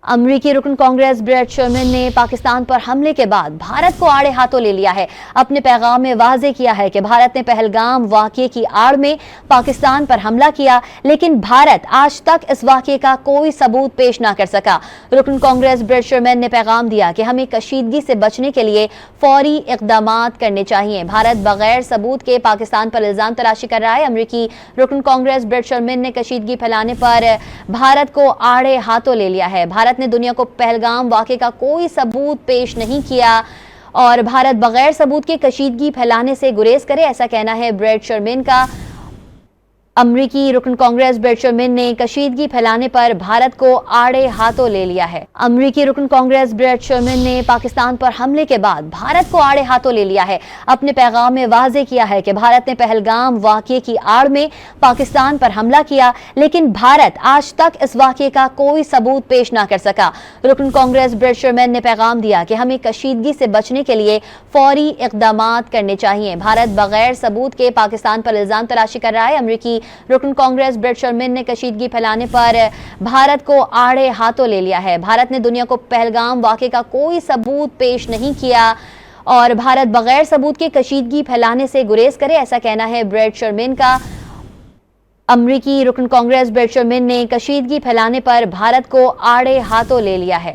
अमरीकी रुकन कांग्रेस ब्रेट शर्मन ने पाकिस्तान पर हमले के बाद भारत को आड़े हाथों ले लिया है। अपने पैगाम में वाज़े किया है कि भारत ने पहलगाम वाक़ये की आड़ में पाकिस्तान पर हमला किया, लेकिन भारत आज तक इस वाक़ये का कोई सबूत पेश ना कर सका। रुकन कांग्रेस ब्रेट शर्मन ने पैगाम दिया कि हमें कशीदगी से बचने के लिए फौरी इक़दामात करने चाहिए। भारत बगैर सबूत के पाकिस्तान पर इल्ज़ाम तराशी कर रहा है। अमरीकी रुकन कांग्रेस ब्रेट शर्मन ने कशीदगी फैलाने पर भारत को आड़े हाथों ले लिया है। भारत ने दुनिया को पहलगाम वाक़ये का कोई सबूत पेश नहीं किया और भारत बगैर सबूत के कशीदगी फैलाने से गुरेज करे, ऐसा कहना है ब्रेट शर्मन का। अमरीकी रुकन कांग्रेस ब्रेट शर्मन ने कशीदगी फैलाने पर भारत को आड़े हाथों ले लिया है। अमरीकी रुकन कांग्रेस ब्रेट शर्मन ने पाकिस्तान पर हमले के बाद भारत को आड़े हाथों ले लिया है। अपने पैगाम में वाज़े किया है कि भारत ने पहलगाम वाक़ये की आड़ में पाकिस्तान पर हमला किया, लेकिन भारत आज तक इस वाक़ये का कोई सबूत पेश ना कर सका। रुकन कांग्रेस ब्रेट शर्मन ने पैगाम दिया कि हमें कशीदगी से बचने के लिए फौरी इक़दामात करने चाहिए। भारत बगैर सबूत के पाकिस्तान पर इल्ज़ाम तराशी कर रहा है। अमरीकी रुकन कांग्रेस ब्रेट शर्मन ने कशीदगी फैलाने पर भारत को आड़े हाथों ले लिया है। भारत ने दुनिया को पहलगाम वाक़ये का कोई सबूत पेश नहीं किया और भारत बगैर सबूत के कशीदगी फैलाने से गुरेज करे, ऐसा कहना है ब्रेट शर्मन का। अमरीकी रुकन कांग्रेस ब्रेट शर्मन ने कशीदगी फैलाने पर भारत को आड़े हाथों ले लिया है।